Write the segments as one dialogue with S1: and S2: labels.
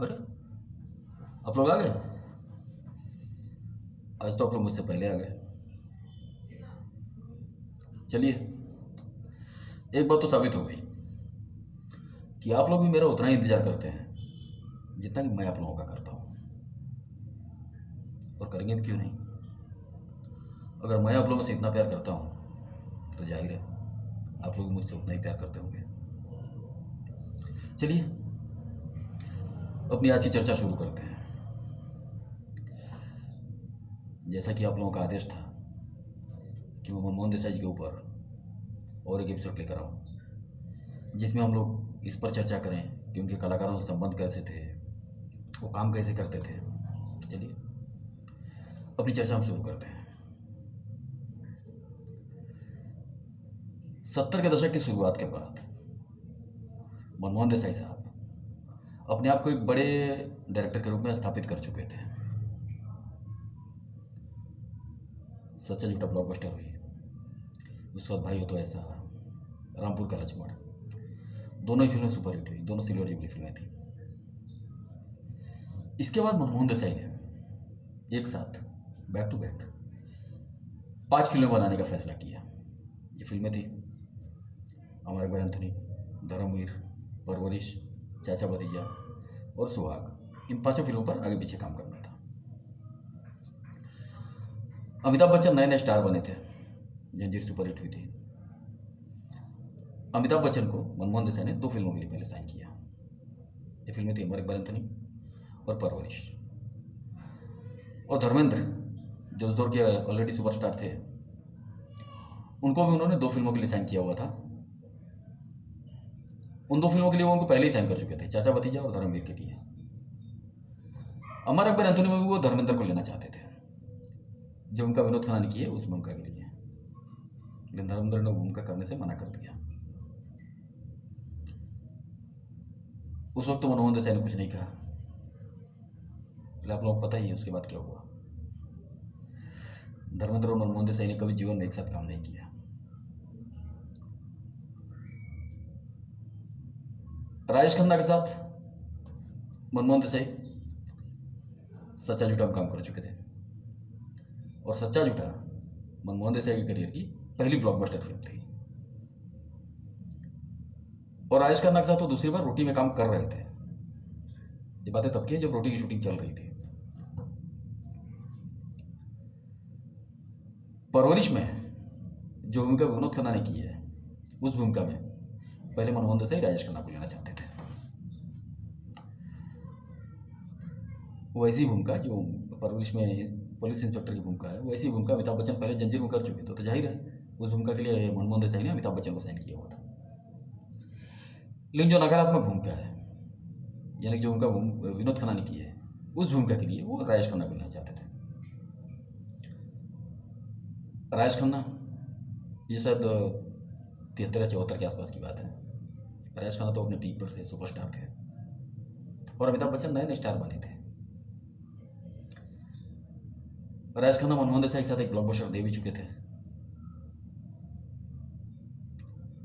S1: अरे, आप लोग आ गए? आज तो आप लोग मुझसे पहले आ गए। चलिए, एक बात तो साबित हो गई कि आप लोग भी मेरा उतना ही इंतजार करते हैं जितना कि मैं आप लोगों का करता हूँ। और करेंगे भी क्यों नहीं। अगर मैं आप लोगों से इतना प्यार करता हूँ तो जाहिर है आप लोग भी मुझसे उतना ही प्यार करते होंगे। चलिए, अपनी आज की चर्चा शुरू करते हैं। जैसा कि आप लोगों का आदेश था कि मैं मनमोहन देसाई जी के ऊपर और एक एपिसोड लेकर आऊँ जिसमें हम लोग इस पर चर्चा करें कि उनके कलाकारों से संबंध कैसे थे, वो काम कैसे करते थे। तो चलिए अपनी चर्चा हम शुरू करते हैं। 70 के दशक की शुरुआत के बाद मनमोहन देसाई साहब अपने आप को एक बड़े डायरेक्टर के रूप में स्थापित कर चुके थे। सच्चा झूठा ब्लॉकबस्टर हुई, उसके बाद भाई हो तो ऐसा, रामपुर का लक्ष्मण, दोनों ही फिल्में सुपरहिट हुई, दोनों सिल्वर जुबली फिल्में थी। इसके बाद मनमोहन देसाई ने एक साथ बैक टू बैक 5 फिल्में बनाने का फैसला किया। ये फिल्में थी अमर अकबर एंथोनी, धर्मवीर, परवरिश, चाचा भतीजा और सुहाग। इन 5 फिल्मों पर आगे पीछे काम करना था। अमिताभ बच्चन नए नए स्टार बने थे, जंजीर सुपरहिट हुई थी। अमिताभ बच्चन को मनमोहन देसाई ने 2 फिल्मों के लिए पहले साइन किया। ये फिल्में थी अमर अकबर एंथोनी और परवरिश। और धर्मेंद्र जो उस दौर के ऑलरेडी सुपरस्टार थे, उनको भी उन्होंने 2 फिल्मों के लिए साइन किया हुआ था। उन 2 फिल्मों के लिए वो उनको पहले ही साइन कर चुके थे, चाचा भतीजा और धर्मवीर के लिए। अमर अकबर एंथोनी में भी वो धर्मेंद्र को लेना चाहते थे, जो उनका विनोद खन्ना ने की है उस भूमिका के लिए, लेकिन धर्मेंद्र ने भूमिका करने से मना कर दिया। उस वक्त तो मनमोहन देसाई ने कुछ नहीं कहा, आप लोगों को पता ही है उसके बाद क्या हुआ। धर्मेंद्र और मनमोहन देसाई ने कभी जीवन में एक साथ काम नहीं किया। राजेश खन्ना के साथ मनमोहन देसाई सच्चा झूठा में काम कर चुके थे, और सच्चा झूठा मनमोहन देसाई के करियर की पहली ब्लॉकबस्टर फिल्म थी। और राजेश खन्ना के साथ वो दूसरी बार रोटी में काम कर रहे थे। ये बातें तब की है जब रोटी की शूटिंग चल रही थी। परवरिश में जो भूमिका विनोद खन्ना ने की है, उस भूमिका में पहले मनमोहन देसाई राजेश खन्ना को लेना चाहते थे। वैसी भूमिका जो परवरिश में पुलिस इंस्पेक्टर की भूमिका है, वैसी भूमिका अमिताभ बच्चन पहले जंजीर में कर चुके थे, तो जाहिर है उस भूमिका के लिए मनमोहन देसाई ने अमिताभ बच्चन को साइन किया हुआ था। लेकिन जो नकारात्मक भूमिका है, यानी जो उनका विनोद खन्ना ने की है, उस भूमिका के लिए वो राजेश खन्ना को लेना चाहते थे। राजेश खन्ना, ये शायद 73 या 74 के आसपास की बात है। राजेश खन्ना तो अपने पीक पर थे, सुपरस्टार थे, और अमिताभ बच्चन नए नए स्टार बने थे। राजेश खन्ना मनमोहन देसाई के साथ एक ब्लॉकबस्टर दे भी चुके थे।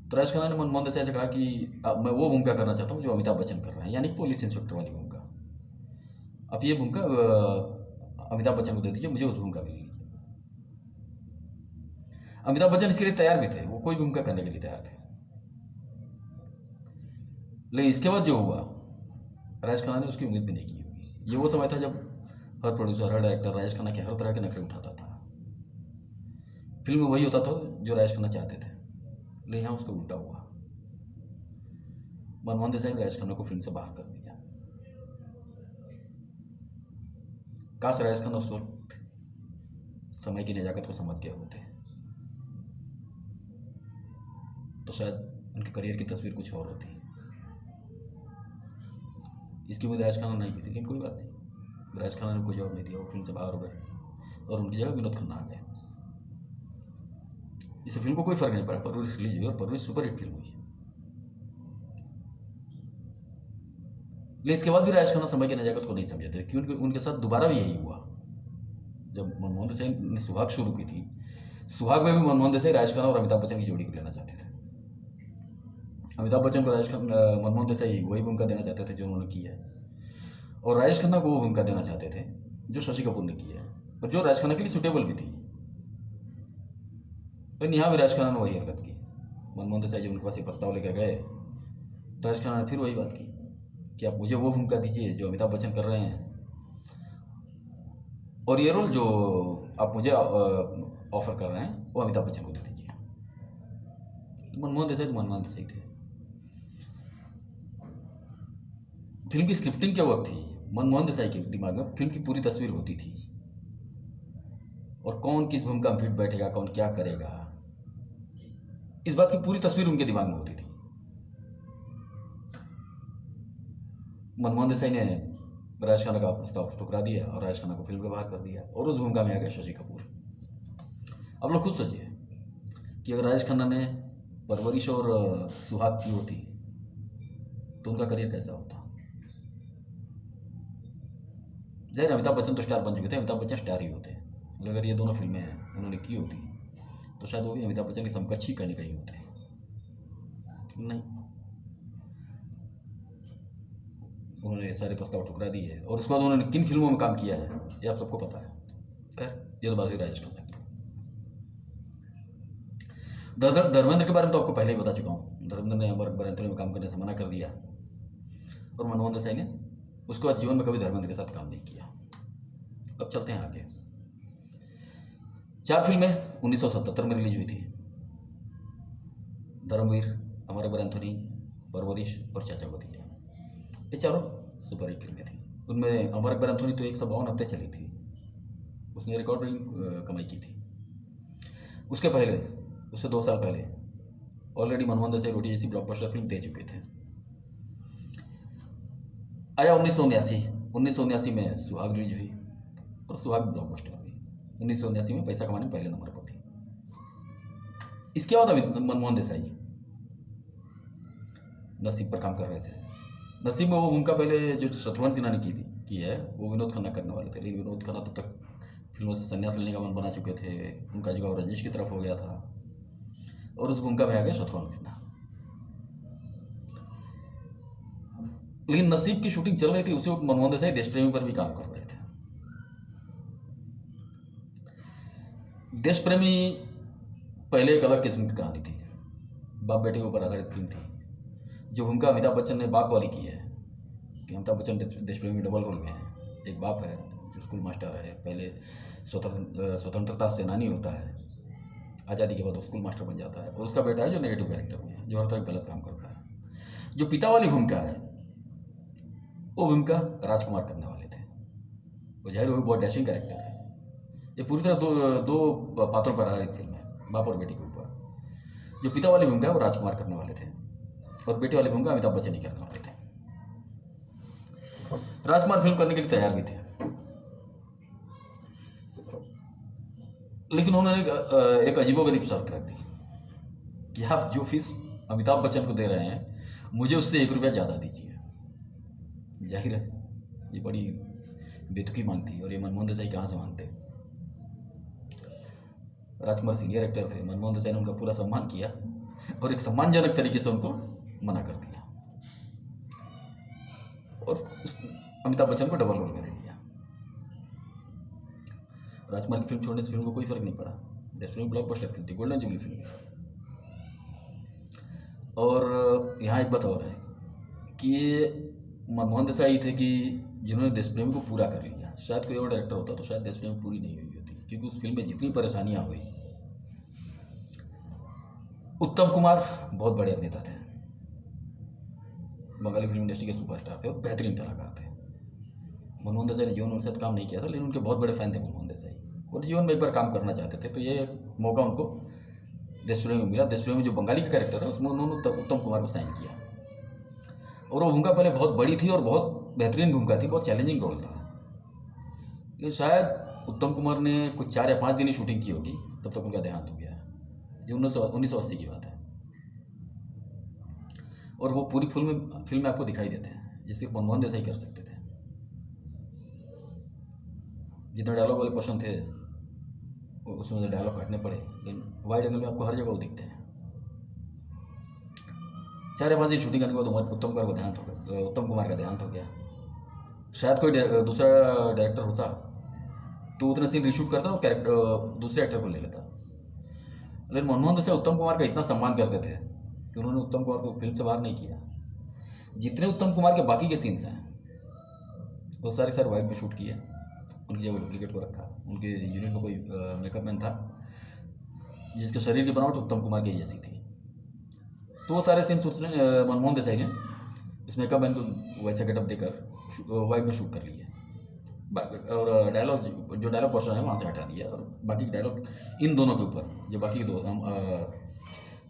S1: तो राजेश खन्ना ने मनमोहन देसाई से कहा कि अब मैं वो भूमिका करना चाहता हूँ जो अमिताभ बच्चन कर रहे हैं, यानी पुलिस इंस्पेक्टर वाली भूमिका। अब ये भूमिका अमिताभ बच्चन को दे दीजिए, मुझे उस भूमिका में ले लीजिए। अमिताभ बच्चन इसके लिए तैयार भी थे, वो कोई भूमिका करने के लिए तैयार थे। लेकिन इसके बाद जो हुआ, राजेश खन्ना ने उसकी उम्मीद भी नहीं की होगी। ये वो समय था जब हर प्रोड्यूसर, हर डायरेक्टर राजेश खन्ना के हर तरह के नखरे उठाता था। फिल्म में वही होता था जो राजेश खन्ना चाहते थे, लेकिन यहाँ उसका उल्टा हुआ। मनमोहन देसाई ने राजेश खन्ना को फिल्म से बाहर कर दिया। काश राजेश खन्ना उस वक्त समय की नजाकत को समझ गए होते, तो शायद उनके करियर की तस्वीर कुछ और होती। इसकी उम्मीद राजेश खन्ना नहीं की थी, लेकिन कोई बात नहीं, राजेश खन्ना ने कोई जवाब नहीं दिया, वो फिल्म से बाहर हो गए और उनकी जगह विनोद खन्ना आ गए। इस फिल्म को कोई फर्क नहीं पड़ा, परवरिश रिलीज हुई और परवरिश सुपरहिट फिल्म हुई। लेकिन इसके बाद भी राजेश खन्ना समय की नजाकत को नहीं समझे थे, क्योंकि उनके साथ दोबारा भी यही हुआ। जब मनमोहन देसाई ने सुहाग शुरू की थी, सुहाग में भी मनमोहन देसाई राजेश खन्ना और अमिताभ बच्चन की जोड़ी को लेना चाहते थे। अमिताभ बच्चन को राजेश खन्ना, मनमोहन देसाई वही भूमिका देना चाहते थे जो उन्होंने की है, और राजेश खन्ना को वो भूमिका देना चाहते थे जो शशि कपूर ने की है, और जो राजेश खन्ना के लिए सुटेबल भी थी। लेकिन यहाँ भी राजेश खन्ना ने वही हरकत की। मनमोहन देसाई जब उनके पास ये प्रस्ताव लेकर गए तो राजेश खन्ना ने फिर वही बात की कि आप मुझे वो भूमिका दीजिए जो अमिताभ बच्चन कर रहे हैं, और ये रोल जो आप मुझे ऑफर कर रहे हैं वो अमिताभ बच्चन को दे दीजिए। मनमोहन देसाई तो मनमोहन देसाई थे। फिल्म की स्क्रिप्टिंग क्या वक्त थी, मनमोहन देसाई के दिमाग में फिल्म की पूरी तस्वीर होती थी, और कौन किस भूमिका में फिट बैठेगा, कौन क्या करेगा, इस बात की पूरी तस्वीर उनके दिमाग में होती थी। मनमोहन देसाई ने राजेश खन्ना का प्रस्ताव ठुकरा दिया और राजेश खन्ना को फिल्म के बाहर कर दिया, और उस भूमिका में आ गया शशि कपूर। अब लोग खुद सोचिए कि अगर राजेश खन्ना ने परवरिश और सुहाग की होती तो उनका करियर कैसा होता। जाहिर अमिताभ बच्चन तो स्टार बन चुके थे, अमिताभ बच्चन स्टार ही होते, लेकिन अगर ये दोनों फिल्में उन्होंने की होती तो शायद वो भी अमिताभ बच्चन की समकक्ष ही कहीं कहीं होते। नहीं, उन्होंने सारे प्रस्ताव ठुकरा दिए, और उसके बाद उन्होंने किन फिल्मों में काम किया है ये आप सबको पता है। खैर, ये तो बात हुई राजेश खन्ना की। धर्मेंद्र के बारे में तो आपको पहले ही बता चुका हूँ। धर्मेंद्र ने अमर अकबर एंथोनी में काम करने से मना कर दिया, और मनमोहन देसाई ने उसके बाद जीवन में कभी धर्मेंद्र के साथ काम नहीं किया। अब चलते हैं आगे। 4 फिल्में 1977 में रिलीज हुई थी, धर्मवीर, अमर अकबर एंथोनी, परवरिश और चाचा भतीजा। ये चारों सुपरहिट फिल्में थी। उनमें अमर अकबर एंथोनी तो 152 हफ्ते चली थी, उसने रिकॉर्ड कमाई की थी। उसके पहले, उससे 2 साल पहले ऑलरेडी मनमोहन देसाई रोटी जैसी ब्लॉकबस्टर फिल्म दे चुके थे। आया 1979 में सुहाग रिलीज हुई, और सुहाग ब्लॉकबस्टर हुई। 1979 में पैसा कमाने में पहले नंबर पर थी। इसके बाद मनमोहन देसाई नसीब पर काम कर रहे थे। नसीब में वो उनका पहले जो शत्रुघ्न सिन्हा ने की है वो विनोद खन्ना करने वाले थे, लेकिन विनोद खन्ना तब तक फिल्मों से संन्यास लेने का मन बना चुके थे। उनका जुगाव रजनीश की तरफ हो गया था, और उस भूमिका में आ गया शत्रुघ्न सिन्हा। लेकिन नसीब की शूटिंग चल रही थी, उसी वक्त मनमोहन देसाई देश प्रेमी पर भी काम कर रहे थे। देश प्रेमी पहले एक अलग किस्म की कहानी थी, बाप बेटे के ऊपर आधारित फिल्म थी। जो भूमिका अमिताभ बच्चन ने बाप वाली की है कि अमिताभ बच्चन देश प्रेमी डबल रोल में है। एक बाप है जो स्कूल मास्टर है, पहले स्वतंत्रता सेनानी होता है, आज़ादी के बाद वो स्कूल मास्टर बन जाता है, और उसका बेटा है जो नेगेटिव कैरेक्टर में है, जो हर तरह गलत काम करता है। जो पिता वाली भूमिका है वो भूमिका राजकुमार करने वाले थे। वो जाहिर वो भी बहुत डैशिंग कैरेक्टर है। ये पूरी तरह दो पात्रों पर आधारित फिल्म है, बाप और बेटी के ऊपर। जो पिता वाली भूमिका है वो राजकुमार करने वाले थे, और बेटे वाली भूमिका अमिताभ बच्चन ही करने वाले थे। राजकुमार फिल्म करने के लिए तैयार भी थे, लेकिन उन्होंने एक अजीबोगरीब शर्त रख दी कि आप जो फीस अमिताभ बच्चन को दे रहे हैं मुझे उससे 1 रुपया ज़्यादा दीजिए। जाहिर है ये बड़ी बेतुकी मांग थी, और ये मनमोहन देसाई कहाँ से मांगते। राजकुमार सीनियर एक्टर थे, मनमोहन देसाई ने उनका पूरा सम्मान किया और एक सम्मानजनक तरीके से उनको मना कर दिया, और अमिताभ बच्चन को डबल रोल में ले लिया। राजकुमार की फिल्म छोड़ने से फिल्म को कोई फर्क नहीं पड़ा। देश प्रेमी ब्लॉकबस्टर फिल्म थी, गोल्डन जुबली फिल्म। और यहाँ एक बात और है कि मनमोहन देसाई थे कि जिन्होंने देश प्रेमी को पूरा कर लिया। शायद कोई और डायरेक्टर होता तो शायद देश प्रेमी पूरी नहीं हुई होती, क्योंकि उस फिल्म में जितनी परेशानियां हुई। उत्तम कुमार बहुत बड़े अभिनेता थे, बंगाली फिल्म इंडस्ट्री के सुपरस्टार थे और बेहतरीन कलाकार थे। मनमोहन देसाई ने जीवन में उनके साथ काम नहीं किया था, लेकिन उनके बहुत बड़े फैन थे मनमोहन देसाई, और जीवन में एक बार काम करना चाहते थे। तो ये मौका उनको देश प्रेमी में मिला। देश प्रेमी जो बंगाली का कैरेक्टर है उसमें उन्होंने उत्तम कुमार को साइन किया, और वो भूमिका पहले बहुत बड़ी थी और बहुत बेहतरीन भूमिका थी, बहुत चैलेंजिंग रोल था। लेकिन शायद उत्तम कुमार ने कुछ 4 या 5 दिन ही शूटिंग की होगी, तब तक उनका देहांत हो गया। ये 1980 की बात है, और वो पूरी फिल्म में आपको दिखाई देते हैं, ये सिर्फ मनमोहन देसाई कर सकते थे। जितने डायलॉग वाले पर्सन थे उसमें से डायलॉग काटने पड़े, लेकिन वाइड एंगल में आपको हर जगह वो दिखते हैं। 4 या 5 दिन शूटिंग करने के बाद उत्तम कुमार का देहांत हो गया। शायद कोई दूसरा डायरेक्टर होता तो उतने सीन रीशूट करता और कैरेक्टर दूसरे एक्टर को ले लेता। लेकिन मनमोहन देसाई उत्तम कुमार का इतना सम्मान करते थे कि उन्होंने उत्तम कुमार को फिल्म से बाहर नहीं किया। जितने उत्तम कुमार के बाकी के सीन्स हैं वो सारे सारे वाइट में शूट किए, उनकी जगह डुप्लीकेट को रखा। उनके यूनिट में कोई मेकअप मैन था जिसके शरीर की बनावट उत्तम कुमार की जैसी थी, तो वो सारे सीन्स उसने मनमोहन देसाई ने इस मेकअप मैन को वैसा गेटअप देकर वाइट में शूट कर लिए। और डायलॉग जो डायलॉग पोर्शन है वहाँ से हटा दिया और बाकी डायलॉग इन दोनों के ऊपर, जो बाकी दो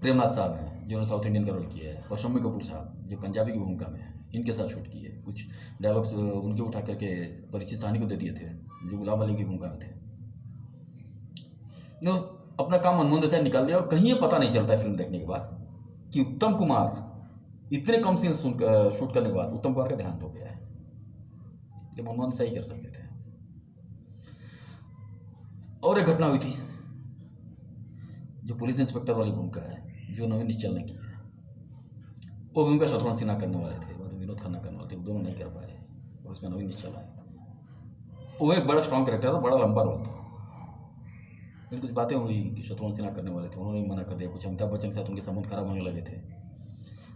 S1: प्रेमनाथ साहब हैं जिन्होंने साउथ इंडियन का रोल किया है, और शम्मी कपूर साहब जो पंजाबी की भूमिका में है, इनके साथ शूट किए। कुछ डायलॉग्स उनके उठा करके परीक्षित साहनी को दे दिए थे जो गुलाम अली की भूमिका में थे। नो अपना काम मनमोहन देसाई निकाल दिया और कहीं ये पता नहीं चलता है फिल्म देखने के बाद कि उत्तम कुमार इतने कम सीन शूट करने के बाद उत्तम कुमार का देहांत हो गया है। ये मनमोहन देसाई कर सकते थे। और एक घटना हुई थी जो पुलिस इंस्पेक्टर वाली भूमिका है जो नवीन निश्चल ने की है। वो भूमिका शत्रुघ्न सिन्हा करने वाले थे, विनोद खन्ना करने वाले थे, वो दोनों नहीं कर पाए और उसमें नवीन निश्चल आए। वो एक बड़ा स्ट्रॉन्ग कैरेक्टर था, बड़ा लंबा रोल था। लेकिन कुछ बातें हुई कि शत्रुघ्न सिन्हा करने वाले थे, उन्होंने भी मना कर दिया। कुछ अमिताभ बच्चन के साथ उनके संबंध खराब होने लगे थे।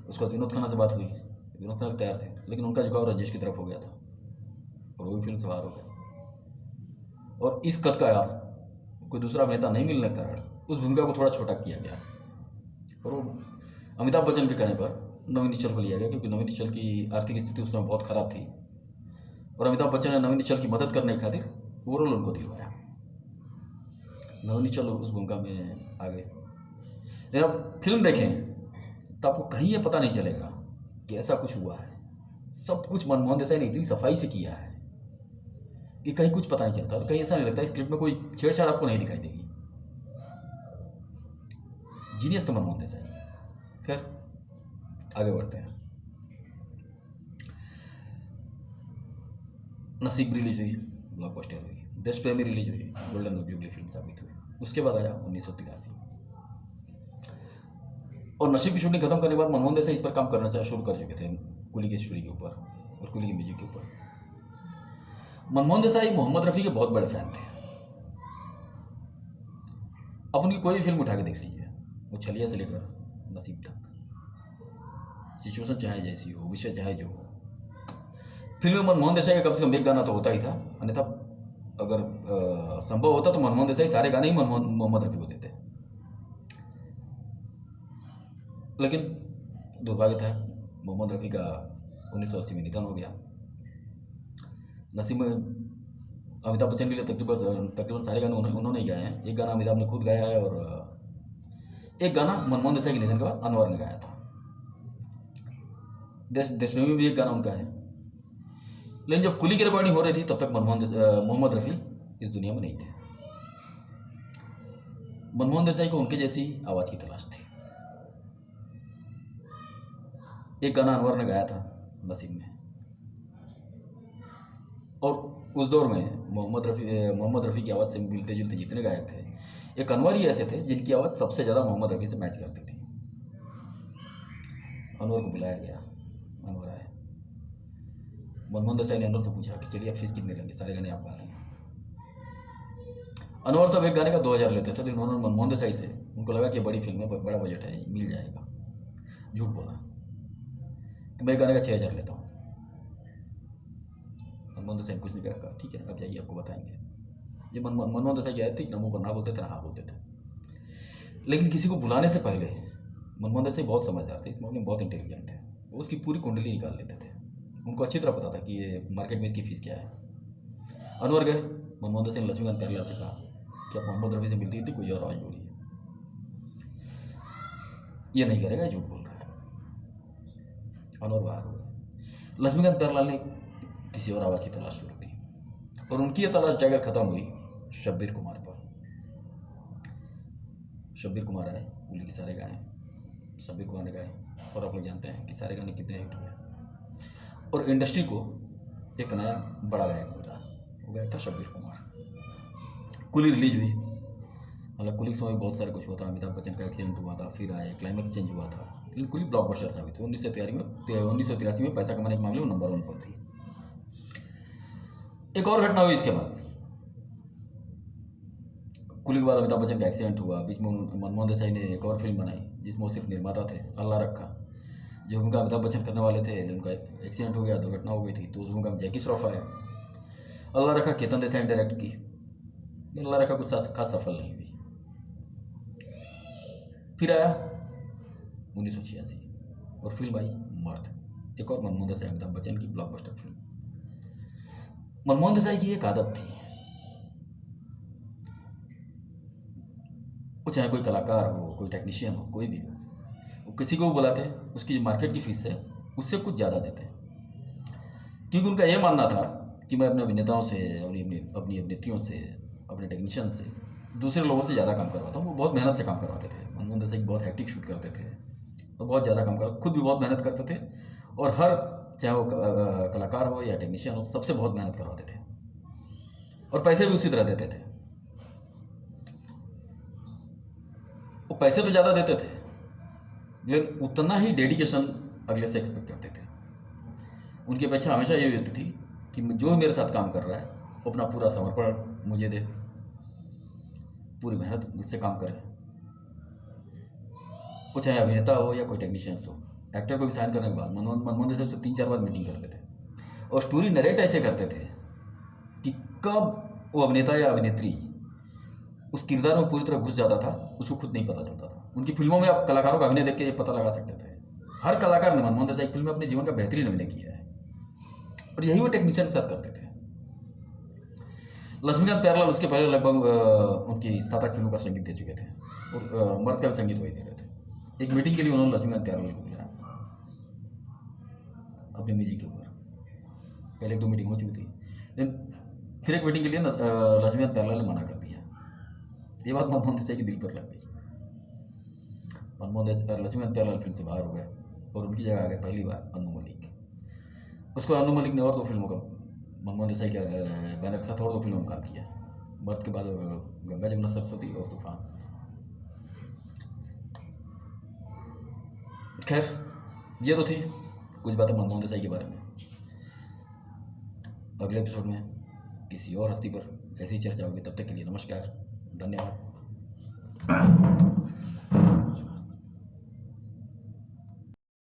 S1: उसके बाद विनोद खन्ना से बात हुई, विनोद खन्ना तैयार थे, लेकिन उनका झुकाव राजेश की तरफ हो गया था और वो भी फिल्म से बाहर हो गया। और इस कद का कोई दूसरा अभिनेता नहीं मिलने के कारण उस भूमिका को थोड़ा छोटा किया गया और वो अमिताभ बच्चन के कहने पर नवीन निश्चल को लिया गया, क्योंकि नवीन निश्चल की आर्थिक स्थिति उस समय बहुत खराब थी और अमिताभ बच्चन ने नवीन निश्चल की मदद करने की खातिर वो रोल उनको दिलवाया। नवीन निश्चल उस भूमिका में आ गए। लेकिन अब फिल्म देखें तो आपको कहीं ये पता नहीं चलेगा कि ऐसा कुछ हुआ है। सब कुछ मनमोहन देसाई ने इतनी सफाई से किया है कि कहीं कुछ पता नहीं चलता और कहीं ऐसा नहीं लगता स्क्रिप्ट में कोई छेड़छाड़ आपको नहीं दिखाई देगी। जीनियस तो मनमोहन देसाई। फिर आगे बढ़ते हैं। नसीब रिलीज हुई, ब्लॉकबस्टर हुई। देश प्रेमी रिलीज हुई, गोल्डन जुबली फिल्म साबित हुई। उसके बाद आया 1983 और नसीब की शूटिंग खत्म करने के बाद मनमोहन देसाई इस पर काम करना शुरू कर चुके थे, कुली की स्टोरी के ऊपर और कुली की म्यूजिक के ऊपर। मनमोहन देसाई मोहम्मद रफ़ी के बहुत बड़े फैन थे। अब उनकी कोई भी फिल्म उठा के देख लीजिए, वो छलिया से लेकर नसीब तक, सिचुएशन चाहे जैसी हो, विषय चाहे जो हो, फिल्म में मनमोहन देसाई का कम से कम एक गाना तो होता ही था। अन्यथा अगर संभव होता तो मनमोहन देसाई सारे गाने ही मोहम्मद रफ़ी को देते। लेकिन दुर्भाग्य था मोहम्मद रफ़ी का 1980 में निधन हो गया। नसीब में अमिताभ बच्चन के लिए तकरीबन सारे गाने उन्होंने ही गाए हैं। एक गाना अमिताभ ने खुद गाया है और एक गाना मनमोहन देसाई के निधन के बाद अनवर ने गाया था। देश में भी एक गाना उनका है। लेकिन जब कुली की रिकॉर्डिंग हो रही थी तब तक मोहम्मद रफ़ी इस दुनिया में नहीं थे। मनमोहन देसाई को उनके जैसी आवाज़ की तलाश थी। एक गाना अनवर ने गाया था नसीब में, और उस दौर में मोहम्मद रफ़ी की आवाज़ से मिलते जुलते जितने गायक थे, एक अनवर ही ऐसे थे जिनकी आवाज़ सबसे ज़्यादा मोहम्मद रफ़ी से मैच करती थी। अनवर को बुलाया गया, अनवर आए। मनमोहन देसाई ने अनवर से पूछा कि चलिए आप फीस कितने लेंगे, सारे गाने आप गा लेंगे। अनवर तब एक गाने का 2000 लेते थे, लेकिन उन्होंने मनमोहन देसाई से, उनको लगा कि बड़ी फिल्म है, बड़ा बजट है, मिल जाएगा। झूठ बोला कि मैं गाने का 6000 लेता हूँ। मनमोहन देसाई कुछ नहीं कहा, ठीक है आप जाइए, आपको बताएंगे। ये मनमोहन देसाई आए थे, नमो पर ना बोलते थे ना हाँ बोलते थे। लेकिन किसी को बुलाने से पहले मनमोहन देसाई बहुत समझदार थे, इस मामले में बहुत इंटेलिजेंट थे। वो उसकी पूरी कुंडली निकाल लेते थे। उनको अच्छी तरह पता था कि ये मार्केट में इसकी फीस क्या है। अनवर गए, मनमोहन देसाई ने लक्ष्मीकांत प्यारेलाल से कहा कि आप मोहम्मद रफ़ी से मिलती थी, कोई और आवाज़ बोलिए। ये नहीं करेगा, झूठ बोल रहा है। अनवर बाहर हुए। लक्ष्मीकांत प्यारेलाल ने किसी और आवाज़ की तलाश शुरू की और उनकी ये तलाश जाकर ख़त्म हुई शब्बीर कुमार पर। शब्बीर कुमार आए, कुली के सारे गाए शब्बीर कुमार ने गाए, और आप लोग जानते हैं कि सारे गाने कितने हिट हुए और इंडस्ट्री को एक नया बड़ा गायक मिला। वो गायक था शब्बीर कुमार। कुली रिलीज हुई, मतलब कुली के समय बहुत सारे कुछ हुआ था। अमिताभ बच्चन का एक्सीडेंट हुआ था, फिर आए, क्लाइमैक्स चेंज हुआ था, लेकिन कुली ब्लॉकबस्टर साबित हुई। 1983 में पैसा कमाने के मामले में नंबर 1 पर थी। एक और घटना हुई इसके बाद। कुली के बाद अमिताभ बच्चन का एक्सीडेंट हुआ। बीच में मनमोहन देसाई ने एक और फिल्म बनाई जिसमें वो सिर्फ निर्माता थे, अल्लाह रखा। जो उनका अमिताभ बच्चन करने वाले थे, उनका एक्सीडेंट हो गया, दुर्घटना हो गई थी, तो उस उनका जैकी श्रॉफ आया। अल्लाह रखा केतन देसाई ने डायरेक्ट की, लेकिन अल्लाह रखा कुछ खास सफल नहीं हुई। फिर आया 1986 और फिल्म आई मर्द, एक और मनमोहन देसाई अमिताभ बच्चन की ब्लॉकबस्टर फिल्म। मनमोहन देसाई की एक आदत थी, वो चाहे कोई कलाकार हो, कोई टेक्नीशियन हो, कोई भी हो, वो किसी को बुलाते, उसकी मार्केट की फीस है उससे कुछ ज़्यादा देते, क्योंकि उनका ये मानना था कि मैं अपने अभिनेताओं से, अपनी अभिनेत्रियों से, अपने टेक्नीशियन से, दूसरे लोगों से ज़्यादा काम करवाता हूँ। वो बहुत मेहनत से काम करवाते थे। मनमोहन देसाई बहुत हैक्टिक शूट करते थे और बहुत ज़्यादा काम कर, खुद भी बहुत मेहनत करते थे, और हर, चाहे वो कलाकार हो या टेक्नीशियन हो, सबसे बहुत मेहनत करवाते थे और पैसे भी उसी तरह देते थे। वो पैसे तो ज़्यादा देते थे, लेकिन उतना ही डेडिकेशन अगले से एक्सपेक्ट करते थे। उनकी अपेक्षा हमेशा ये होती थी कि जो मेरे साथ काम कर रहा है वो अपना पूरा समर्पण मुझे दे, पूरी मेहनत से काम करे। वो चाहे अभिनेता हो या कोई टेक्नीशियंस हो। एक्टर को भी साइन करने के बाद मनमोहन देसाई से 3-4 बार मीटिंग करते थे और स्टोरी नरेट ऐसे करते थे कि कब वो अभिनेता या अभिनेत्री उस किरदार में पूरी तरह घुस जाता था, उसको खुद नहीं पता चलता था। उनकी फिल्मों में आप कलाकारों का अभिनय देख के पता लगा सकते थे। हर कलाकार ने मनमोहन देसाई फिल्म में अपने जीवन का बेहतरीन अभिनय किया है, और यही वो टेक्नीशियन के साथ करते थे। लक्ष्मीकांत प्यारेलाल उसके पहले लगभग उनकी 7-8 फिल्मों का संगीत दे चुके थे, और मर्द का भी संगीत वही दे रहे थे। एक मीटिंग के लिए उन्होंने लक्ष्मीकांत प्यारेलाल को बुलाया अपनी म्यूजिक के ऊपर। पहले 1-2 मीटिंग हो चुकी थी, लेकिन फिर एक मीटिंग के लिए लक्ष्मीकांत प्यारेलाल ने मना कर दिया। ये बात मनमोहन देसाई के दिल पर लग गई। लक्ष्मीकांत प्यारेलाल फिल्म से बाहर हो गए और उनकी जगह आ गए पहली बार अन्नू मलिक। उसको अन्नू मलिक ने और 2 फिल्मों का मनमोहन देसाई के बैनर के साथ और 2 फिल्मों में काम किया, मर्द के बाद गंगा जमुना सरस्वती और तूफान। खैर, ये तो थी कुछ बातें मनमोहन देसाई के बारे में। अगले एपिसोड में किसी और हस्ती पर ऐसी चर्चा होगी। तब तक के लिए नमस्कार, धन्यवाद।